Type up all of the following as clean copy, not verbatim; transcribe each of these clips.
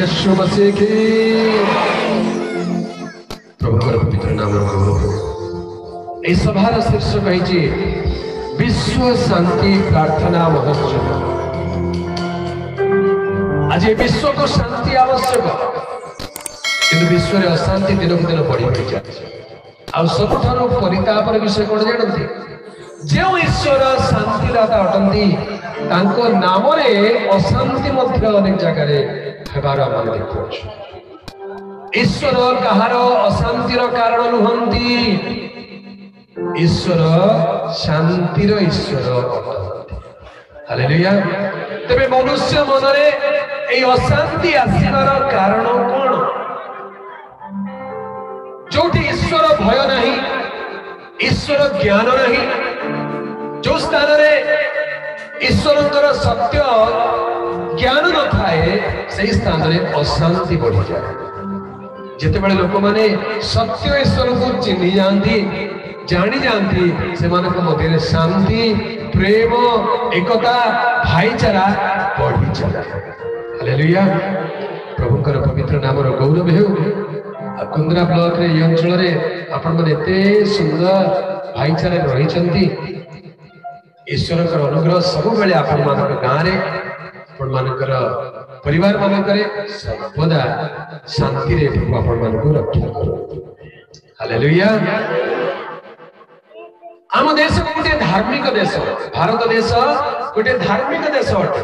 यीशु मसीह की प्रभु पवित्र नाम ए सभार शीर्षक है विश्व शांति प्रार्थना महोत्सव। आज विश्व को शांति आवश्यक किंतु विश्व में अशांति दिन को दिन बढ़ी बढ़ी जाए। सबुठार परितापर विषय कौन जानते जो ईश्वर शांतिदाता अटंती तांको नाम अशांति अनेक जगह हेबार आम देखु। ईश्वर कहार अशांतिर कारण नुहंती, ईश्वर शांतिर ईश्वर अटंती। हालेलुया। तेबे मनुष्य मनरे ए अशांति आसीबार कारण कौन? जोठी ईश्वर भय नहीं, ईश्वर ज्ञान नहीं, जो स्थान ईश्वर सत्य ज्ञान न थाए से स्थान में अशांति बढ़ी जाए। जितेबाला लोक मैंने सत्य ईश्वर को चिन्हि जाती जानी जाती से मध्य शांति प्रेम एकता भाईचारा बढ़ी चला। हालेलुया। प्रभुकर पवित्र नाम गौरव हो। कुंद्रा ब्लॉक रे ये अंचल आपण मैंने एते सुंदर भाईचारे रही ईश्वर अनुग्रह सब बेले आपण गाँव में परिवार मानक सर्वदा शांति रे आपण रक्षा करो। हालेलुया। आम देश गोटे धार्मिक देश, भारत देश गोटे धार्मिक देश अटे।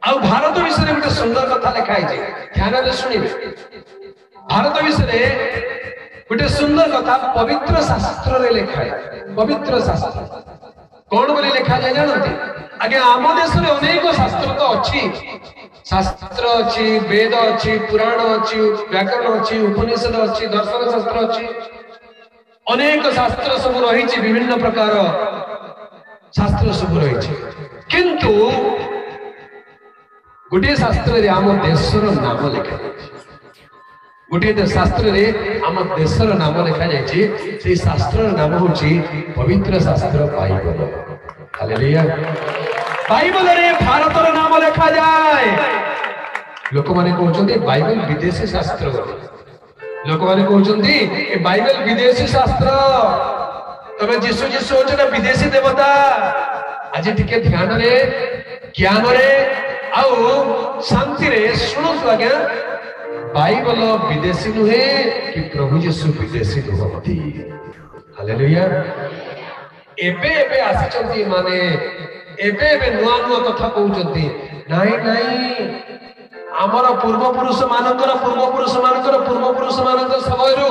आ भारत विषय गोटे सुंदर कथा लिखाई ध्यान दे शुणिबे। भारत विषय गोटे सुंदर कथा पवित्र शास्त्र रे लिखाई। पवित्र शास्त्र कौन बोली लिखा जाए जानते? आगे आम देश में अनेक शास्त्र तो अच्छी, शास्त्र अच्छी, वेद अच्छी, पुराण अच्छी, व्याकरण अच्छी, उपनिषद अच्छी, दर्शन शास्त्र अच्छी, अनेक शास्त्र सब रही, विभिन्न प्रकार शास्त्र सब रही। किंतु गोटे शास्त्र आम देशर नाम लिखा गोटे शास्त्र आम देशर नाम लिखा जाए। शास्त्र नाम हूँ पवित्र शास्त्र बाइबल। हालेलुया। बाइबल रे भारतर नाम लिखा जाए। लोक माने कहते बाइबल विदेशी शास्त्र, लोक माने कहते बाइबल विदेशी शास्त्र। तबे जीशु जीशु होना विदेशी देवता। आज टिके ध्यान रे ज्ञान रे आउ शांति रे शुणु आज्ञा। बाइबल विदेशी नुहे कि प्रभु यीशु विदेशी नुहंती। हालेलुया। एबे एबे आसीचंती माने एबे एबे नुआ नुआ कथा कहउचंती नाही नाही हमर पूर्व पुरुष मानकर समय रो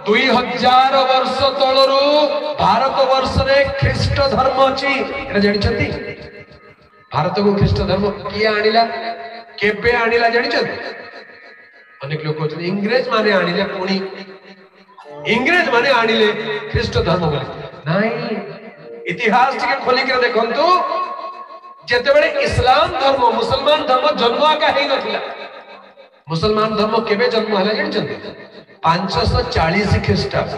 2000 वर्ष तळरो भारत वर्ष रे ख्रीष्ट धर्म अछि। एटा जानिचंती भारत को ख्रीष्ट धर्म किया आनिला केबे आनिला जानिचंती? अनेक लोग कहते इंग्रेज माने आनिले, पुणी इंग्रेज माने आनिले ख्रीष्ट धर्म बोले नहीं। इतिहास टिके खोली के देखंतु जेतेबेले इस्लाम धर्म मुसलमान धर्म जन्म आका हेई नथिला। मुसलमान धर्म केबे जन्म हला जानचंती? 540 ख्रीष्टाब्द।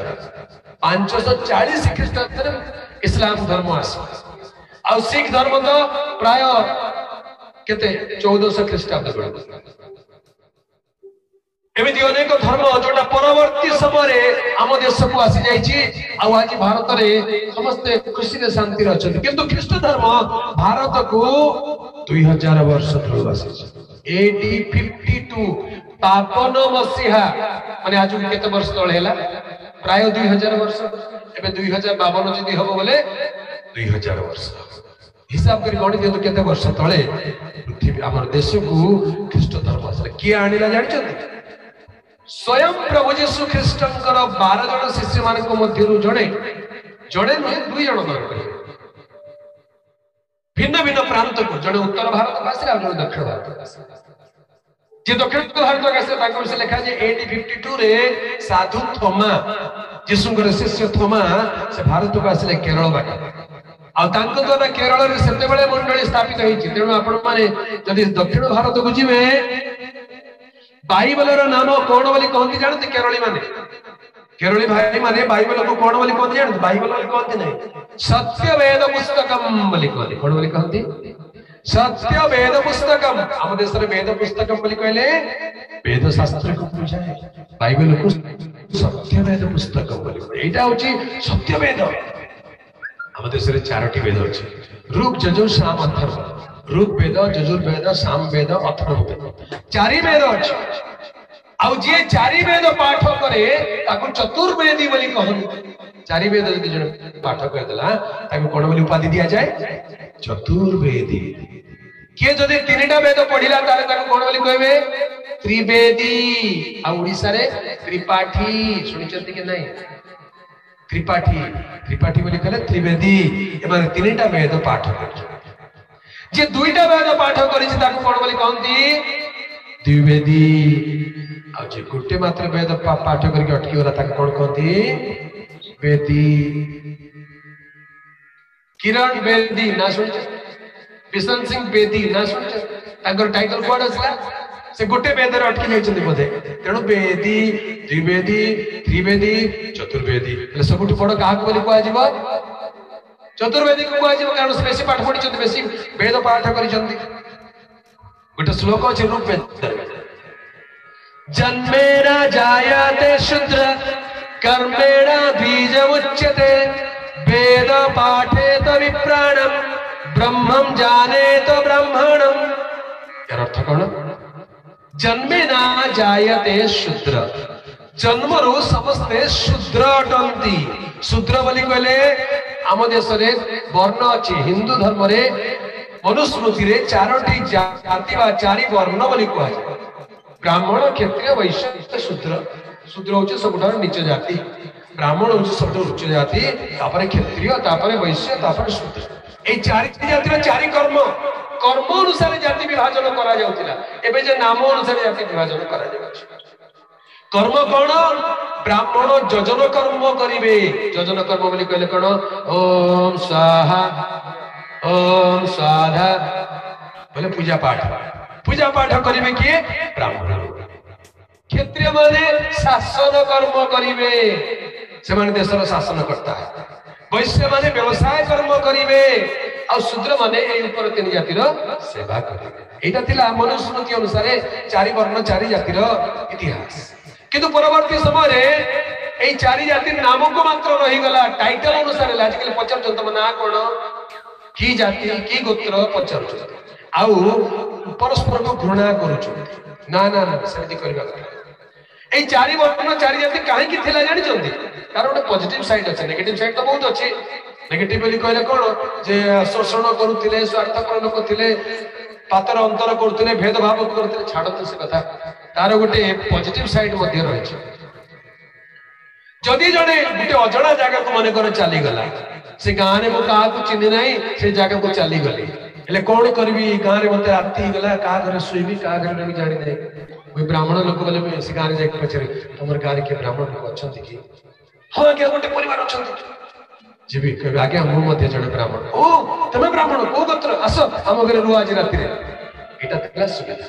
540 ख्रीष्टाब्द इस्लाम धर्म आसी। आ सिख धर्म तो प्राय केते 1400 ख्रीष्टाब्द बेले। एमिति अनेक धर्म जोटा परवर्ती समय आम देश को आसी जाइछि। आज भारत रे समस्ते खुशी रे शांति रे अछन। किंतु ख्रीष्ट धर्म भारत को 2000 वर्ष तळु आसी। AD 52 52 मसीहा माने आज केते वर्ष तळे हैला? प्राय 2000 वर्ष। एबे 2052 जदी हबो बोले 2000 वर्ष हिसाब करी गणि दियंतु केते वर्ष तळे पृथ्वी हमर देश को ख्रीष्ट धर्म आसी। किए आनिला जानिछथि? स्वयं प्रभु यीशु ख्रीष्टंकर 12 जन शिष्य मान जड़े जड़े नुहे 2 जन भिन्न भिन्न प्रांत को जड़े उत्तर भारत को आसिला जड़े दक्षिण भारत को आसिला। जे दक्षिण भारत को आसिला ताको से लिखा जे AD 52 रे साधु थोमा यीशुंकर शिष्य थोमा से भारत को आसिले केरल बाटे। आ तांको द्वारा केरल रे सेते बेले मंडली स्थापित होईछि। तेणु आपण माने जदि दक्षिण भारत को जिवे बाइबल नाम कौन बोली कहती जानते? केरली माने केरली भाई माने बाइबल को कौन बोली कहती जानते? बाइबल बोली कहती नहीं, सत्य वेद पुस्तकम बोली कहती। कौन बोली कहती? सत्य वेद पुस्तकम आम देश वेद पुस्तकम बोली कहले वेद शास्त्र को बुझाए बाइबल को सत्य वेद पुस्तकम बोली एटा होची सत्य वेद आम देश चारोटी वेद अछि ऋग यजुर साम अथर्व ऋग वेद यजुर वेद साम वेद अथर्व वेद चारि वेद अछि आउ जे चारि वेद पाठ करे ताको चतुर्वेदी बोली कहन चारि वेद यदि जण पाठ कर देला ताको कोन बोली उपाधि दिया जाय चतुर्वेदी किए जदि तीनटा वेद पढ़िला ताले ताको कोन बोली कहबे त्रिवेदी आ ओडिसा रे त्रिपाठी सुनिचंती के नहीं त्रिपाठी त्रिपाठी बोली कहले त्रिवेदी एबार तीनटा वेद पाठ कर जे दुईटा वेद पाठ करिछि ताको कोन बोली कहंती द्विवेदी आ जे गुटे मात्र वेद पाठ करके अटकी होला ताको कोन कहंती वेदी किरण बेदी ना सुन बिशन सिंह बेदी ना सुन ताकर टाइटल कोड असला से गुटे वेद रे अटकी लेछन बोधे तेणु वेदी द्विवेदी त्रिवेदी चतुर्वेदी એટલે ସବୁଠୁ ବଡ଼ କାହାକୁ ବୋଲି କୁହାଯିବ चतुर्वेदी को कुहाଯିବ କାରଣ ସେ ବେଶୀ ପାଠ ପଢିଛନ୍ତି ବେଶୀ वेद पाठ କରିଛନ୍ତି ଗୋଟେ ଶ୍ଲୋକ ଅଛି ଋକ୍ ବେଦ जन्मेन जायते शूद्र कर्मेण बीज उच्यते वेद पाठेत विप्राणम ब्रह्मं जानेत ब्रह्मणम यार अर्थ कौन जन्मेन जायते शूद्र जन्मरु समस्ते शूद्र अटंती शूद्र बोली कहले आम देश रे वर्ण अछि हिंदू धर्म रे मनुस्मृति रे चारोटी जाति बा चारि वर्ण बोली कहै ब्राह्मण क्षत्रिय वैश्य शूद्र शूद्र होचे सबठार नीच जाति ब्राह्मण होचे सबठार उच्च जाति तापरे क्षत्रिय तापरे वैश्य तापरे शूद्र ए चारि जातिर चारि कर्म कर्म अनुसार जाति विभाजन करा जाउतिला एबे जे नाम अनुसार जाति विभाजन करा जाउछि कर्म कोन ब्राह्मण यजन कर्म करिवे यजन कर्म बोली कहले कोन ओम स्वाहा ओम स्वाहा बोले पूजा पाठ करिवे किए ब्राह्मण क्षत्रिय माने शासन कर्म करिवे से माने देशर शासन करता है वैश्य माने व्यवसाय कर्म करिवे और शूद्र माने ए ऊपर तीन जातिर सेवा करिवे एटा थिला मनुस्मृति अनुसार चारि वर्ण चारि जातिर इतिहास किंतु परवर्ती समय रे ए चारि जाति नाम को मात्र रही गला टाइटल अनुसार आजकल पचर तम ना कोन की जाति की गोत्र पचर आउ परस्पर को घृणा करू ना ना ना सेति करबा ए चारि वर्ण चारि जाति काहे की थिला जानि चंदी कारण ଗୋଟେ पॉजिटिव साइड अछि नेगेटिव साइड तो बहुत अछि नेगेटिव बोली कहले कोन जे शोषण करूतिले स्वार्थपर लोक थिले पातर अंतर करथिले भेदभाव करथिले छाडत से कथा तार गोटे पॉजिटिव साइड मध्य रही जदि जड़े गोटे अजणा जगह को मन कर चली गला से गाँव में क्या चिन्ह ना से जगह को चली गली हेले कौन करी गाँव में मत राति गला क्या घर शुबी क्या घर भी जानी ना कोई ब्राह्मण लोक बोले से गाँव जाके पचारे तुम गाँव किए ब्राह्मण लोक अच्छा कि हाँ आज्ञा गोटे परिवार अच्छा जी कह आज्ञा मुझे जड़े ब्राह्मण ओ तुम्हें ब्राह्मण कौ गोत्र आस आम घर रुह आज राति यहाँ सुविधा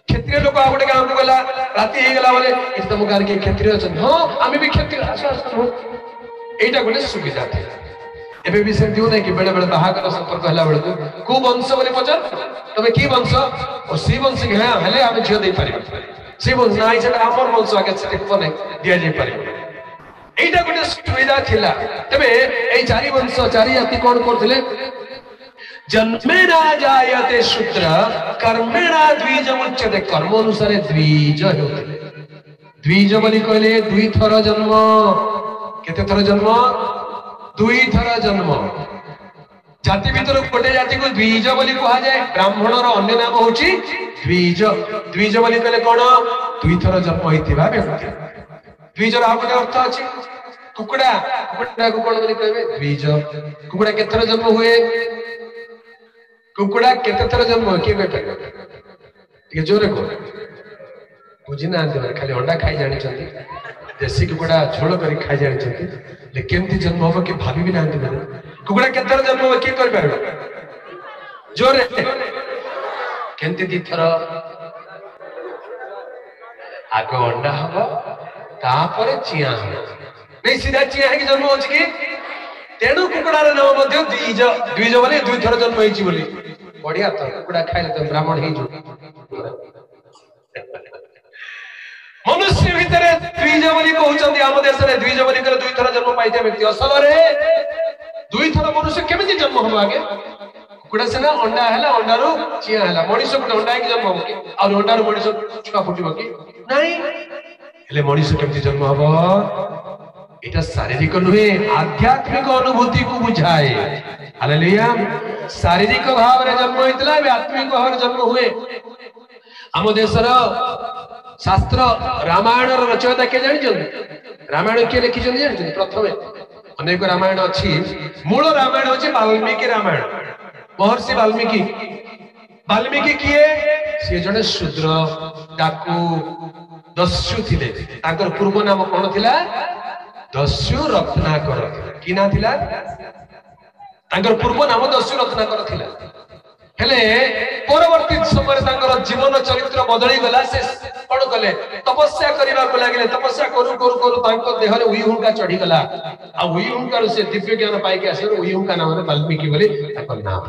क्षत्रिय लोक आ गोटे गाँव को गला राति हो गला बोले तुम गाँव के क्षत्रिय अच्छा हाँ आम भी क्षत्रिय आस यहाँ गोटे सुविधा थी एबे भी सेमती हो कि बेले बेले बाहागर संपर्क हला बेले को वंश बोली पचार तबे की वंश ओ सी वंश के हां हले आमे झियो दे पारिबो सी वंश नाइ सेटा हमर वंश आगे टिप्पण दिया जाय पारिबो एटा गोटे सुविधा थिला तबे ए चारि वंश चारि जाति कोन करथिले जन्मेना जायते शूद्र कर्मेणा द्विज उच्यते कर्म अनुसार द्विज होते द्विज बोली कहले दुई थर जन्म केते थर जन्म दुई थर जन्म जाति भीतर गोटे जाति को द्विज बोली कहा जाए ब्राह्मण अन्य नाम होची द्विज द्विज बोली कहले कोन दुई थर जन्म होइतिबा व्यक्ति द्विज रा गोटे अर्थ अछि कुकुडा कुकुडा को कोन बोली कहबे द्विज कुकुडा केते थर जन्म हुए कुकुडा केते थर जन्म के कहबे के जोरे को बुझिना आंदे खाली अंडा खाई जानि छथि देसी कुकुडा झोल करी खाई जानि छथि ले केमती जन्म हो के भाभी भी नांती बने कुकुडा केते थर जन्म हो के कर पारबे जोरे केमती दी थर आगो अंडा हबो तापरे चिया हबो नहीं सीधा चिया है कि जन्म होछि कि तेणु कुकुडार नाम मध्य द्विज द्विज बोले दुई थर जन्म होइछि बोली बढ़िया तो कुकुड़ा खाइले तो ब्राह्मण ही मनुष्य भितर द्विज बोली कहउचंदी आम देश रे द्विज बोली कर दुई थर जन्म पाइते व्यक्ति असल रे दुई थर मनुष्य केमिति जन्म हो आगे कुकुड़ा सेना अंडा हैला अंडारू चिया हैला मनुष्य को अंडा के जन्म हो कि और अंडारू मनुष्य छुआ फुटिबो कि नहीं हेले मनुष्य केमिति जन्म हो एटा शारीरिक नुहे आध्यात्मिक अनुभूति को बुझाए हालेलुया शारीरिक भाव रे जन्म होइतला आत्मिक भाव रे जन्म हुए आम देशर शास्त्र रामायण रचयिता के जानिछन रामायण के लिखिछन जानिछन प्रथमे अनेक रामायण अछि मूल रामायण अछि वाल्मीकि रामायण महर्षि वाल्मीकि किए से जने शूद्र डाकू दस्यु थिले ताकर पूर्व नाम कोन थिला दस्यु रत्नाकर कि ना थिला ताकर पूर्व नाम दस्यु रत्नाकर थिला हेले परवर्ती समय ताकर जीवन चरित्र बदली गला से कोन कले तपस्या करिबा को लागले तपस्या करू करू करू तांको देह रे उइहुंका चढ़ी गला आ उइहुंका से दिव्य ज्ञान पाई के आसे उइहुंका नाम रे वाल्मीकि बोली ताकर नाम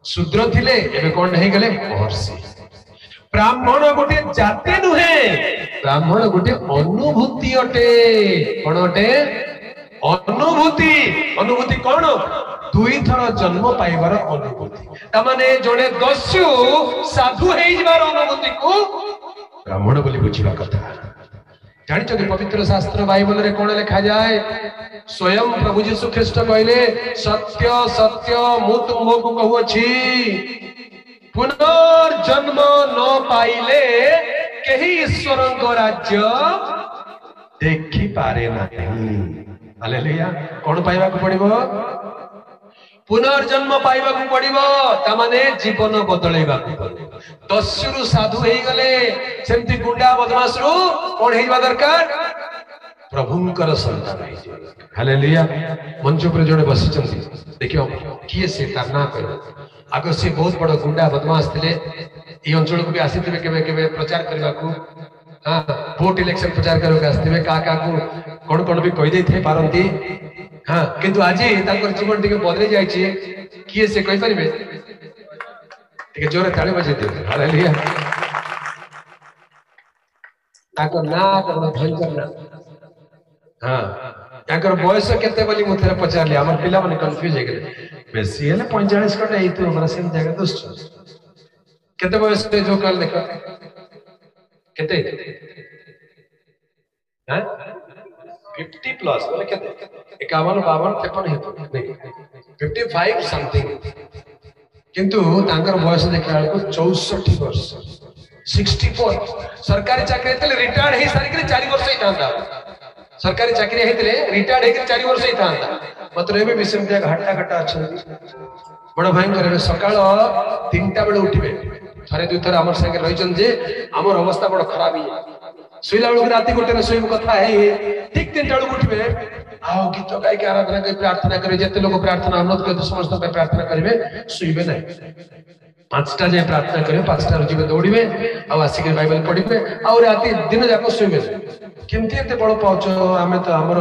शूद्र थिले एबे कोन हे गले महर्षि ब्राह्मण गोटे जाति नुहे ब्राह्मण गोटे अनुभूति अटे कोन अटे अनुभूति अनुभूति कोन दुई थर जन्म पाइबार अनुभूति तमाने जने दस्यु साधु हेइबार अनुभूति को ब्राह्मण बोली बुझिबा कथा जानिछ कि पवित्र शास्त्र बाइबल रे कोन लिखा जाए स्वयं प्रभु यीशु ख्रीष्ट कहले सत्य सत्य मु तुमको कहूछि पुनर्जन्म न पाइले केही ईश्वरक राज्य देखि पारे नाही हालेलुया कोन पाइबा को पड़िबो पुनर्जन्म पाइबा को पड़िबो तमाने जीवन बदलैबा को पड़िबो दस्युरु साधु हेइ गले सेमति गुंडा बदमाश रु कोन हेइबा दरकार प्रभुंकर संतान हेइ हालेलुया मंच पर जणे बसिचंती देखियो किए से तार ना करो आगे से बहुत बड़ गुंडा बदमाश थिले ई अंचल को भी आसीथिबे केबे केबे प्रचार करबा को हां वोट इलेक्शन प्रचार करबा आसीथिबे का को कोन कोन भी कहि देथे पारंती हां किंतु आज ताकर जीवन टिके बदले जाय छी किए से कहि परिबे टिके जोरे ताळे बजे दियो हालेलुया ताकर ना करना भयंकर ना हां ताकर बयस केते बोली मुथरे पचारली हमर पिला माने कंफ्यूज हे गेले बेसी हेले 45 कटे एतो हमरा सेम जगह दोस्त केते बयस पे जो कल देखो केते हां 50 प्लस बोले केते 51 52 53 हेतो नहीं 55 समथिंग किंतु तांकर बयस देखला को 64 वर्ष 64 सरकारी चाकरी तले रिटायर्ड हे सारी के 4 वर्ष ही थांदा सरकारी चाकरी हेतले रिटायर्ड हे 4 वर्ष ही थांदा मात्र एबे विषम त्या घाटा घाटा अछि बड़ भाई करे सकाळ 3टा बेले उठिबे थरे दुई थरे हमर संगे रहिजन जे हमर अवस्था बड़ खराब ही सुइला बेले राती गोटे रे सोइब कथा है ठीक 3टा बेले उठिबे आओ गीत गाय के आराधना के प्रार्थना करे जते लोग प्रार्थना अनुरोध कर समस्त पे प्रार्थना करिवे सुइबे नहीं 5टा जे प्रार्थना करे 5टा जीवे दौड़िबे आ आसी के बाइबल पढिबे आ राती दिन जाको सुइबे केमती एते बड़ पाउछ आमे तो हमर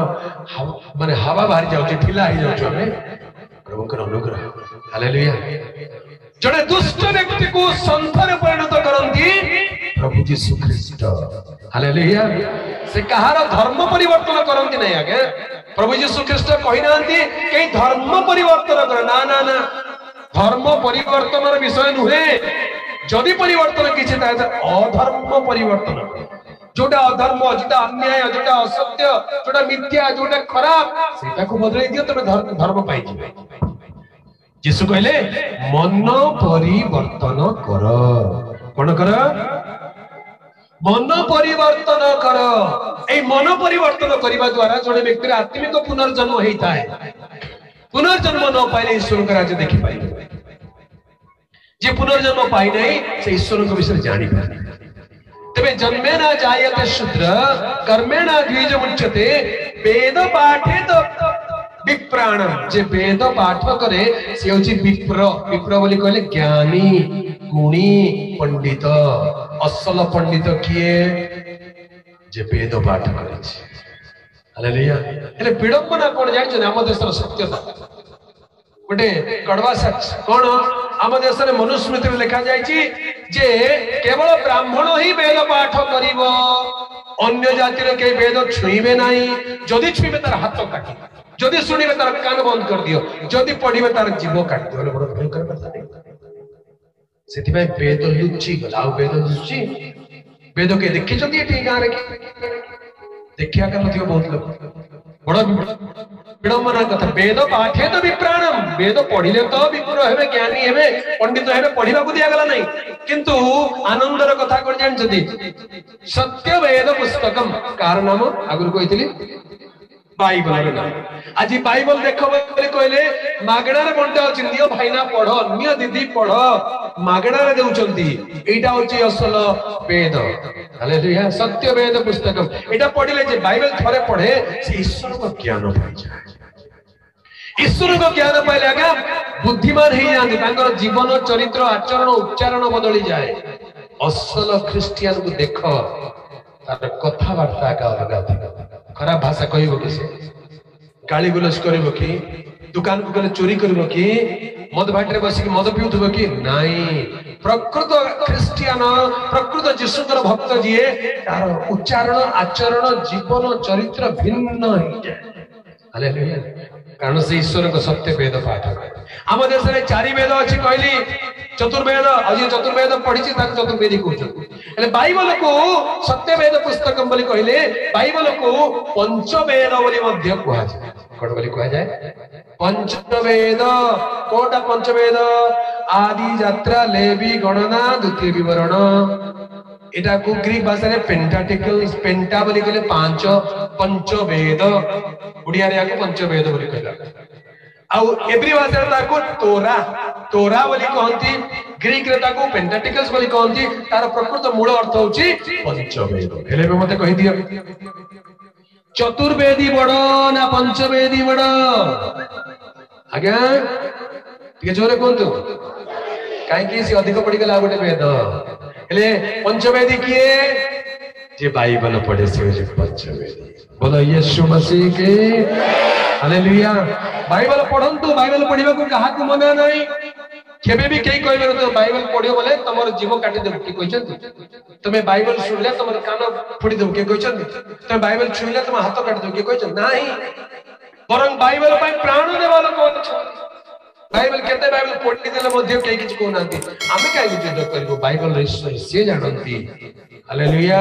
माने हवा बाहर जाउछ ठिला ही जाउछ हमें प्रभुकर अनुग्रह हालेलुया जड़े दुष्ट व्यक्ति को संतर परिणत करंती प्रभु यीशु ख्रीष्ट हालेलुया से कहार धर्म परिवर्तन करंती नहीं आगे प्रभु यीशु ख्रीष्ट कहि नांती के धर्म परिवर्तन कर ना ना ना धर्म परिवर्तन विषय नुहे जदि परिवर्तन किछि ता अधर्म परिवर्तन जोटा अधर्म जोटा अन्याय जोटा असत्य जोटा मिथ्या जोटा खराब सेटा को बदलै दियो तबे धर्म पाइ जिवे यीशु कहले मन परिवर्तन कर कोन कर मन परिवर्तन कर ए मन परिवर्तन करिबा द्वारा जोने व्यक्ति आत्मिक पुनर्जन्म हेइता है पुनर्जन्म न पाइले ईश्वर का राज्य देखि पाइबे जे पुनर्जन्म पाइ नहीं से ईश्वर को विषय जानि पाइ तबे जन्मेना जायते शूद्र कर्मेणा द्विज मुच्यते वेद पाठे तो विप्राण जे वेद पाठ करे से होची विप्र विप्र बोली कहले ज्ञानी गुणी पंडित असल पंडित किए जे वेद पाठ करे छी हालेलुया एले विडंबना कोन जानि छ हम देशर सत्यता गोटे कड़वा सच कोन आम देश में मनुस्मृति लिखा जाए जे केवल ब्राह्मण ही वेद पाठ करिवो अन्य जातिर के वेद छुईबे नहीं जदि छुईबे तार हाथ काटी जदि सुनिबे तार कान बंद कर दियो जदि पढ़िबे तार जीव काट दियो बड़ भयंकर बात नहीं सेति भाई वेद लुचि गला वेद लुचि वेद के देखि जदि एठी गां रे देखिया का नथियो बहुत लोग बड़ विडंबना कथा वेद पाठे तो विप्राणम वेद पढ़िले तो विपुर हेबे ज्ञानी हेबे पंडित हेबे पढ़िबा को दिया गला नहीं किंतु आनंदर कथा कोन जान जदी सत्य वेद पुस्तकम कार नाम आगुर कहितली बाइबल रे नाम आज बाइबल देखो बोली कहले मागणा रे बंटा अछि दियो भाईना पढ़ो नियो दीदी पढ़ो मागणा रे देउचंती एटा होची असल वेद हालेलुया सत्य वेद पुस्तकम एटा पढ़िले जे बाइबल थरे पढ़े से ईश्वर को ज्ञान पाइ जाय ईश्वर को ज्ञान पाइले आगा बुद्धिमान हे जाने तांकर जीवन चरित्र आचरण उच्चारण बदली जाए असल क्रिश्चियन को देखो तार कथा वार्ता का अलग खराब भाषा कहबो कि से गाली गुलस करबो कि दुकान को गले चोरी करबो कि मद भाटरे बसी कि मद पिउथबो कि नाही प्रकृत क्रिश्चियन प्रकृत जिसुकर भक्त जिए तार उच्चारण आचरण जीवन चरित्र भिन्न ही जाए हालेलुया कारण से ईश्वर को सत्य वेद पाठ आम देश में चारि वेद अच्छी कहली चतुर्वेद आज चतुर्वेद पढ़ी चतुर्वेदी कहते बाइबल को सत्य वेद पुस्तक बोली कहले बाइबल को पंचवेद बोली मध्य कहा जाए कौन बोली कहा जाए पंचवेद कोटा पंचवेद आदि यात्रा लेवी गणना द्वितीय विवरण एटा को ग्रीक भाषा रे पेंटाटिकल्स पेंटा बोली कहले पांच पंचवेद उड़िया रे आको पंचवेद बोली कहला आउ एवरी भाषा रे ताको तोरा तोरा बोली कहंती ग्रीक रे ताको पेंटाटिकल्स बोली कहंती तार प्रकृत मूल अर्थ होची पंचवेद हेले बे मते कहि दियो चतुर्वेदी बड़ ना पंचवेदी बड़ आज्ञा टिके जोरे कोंतु काहे कि से अधिक पड़ी गला गोटे वेद हेले पंचवेदी किए जे बाइबल पढ़े से पंचवेदी बोलो यीशु मसीह के हालेलुया बाइबल पढ़ंतु बाइबल पढ़िबा को कहा को मना नहीं केबे भी केई कहबे तो बाइबल पढ़ियो बोले तमर जीव काटी देब की कहछन तमे बाइबल सुनले तमर कान फोड़ी देब के कहछन तमे बाइबल छुइले तम हाथ काटी देब के कहछन नाही बरं बाइबल पय प्राण देवा लोक अछन बाइबल केते बाइबल पढ़ि देले मध्ये केई किछ को नांती आमे काई युद्ध करबो बाइबल रे से जानंती हालेलुया।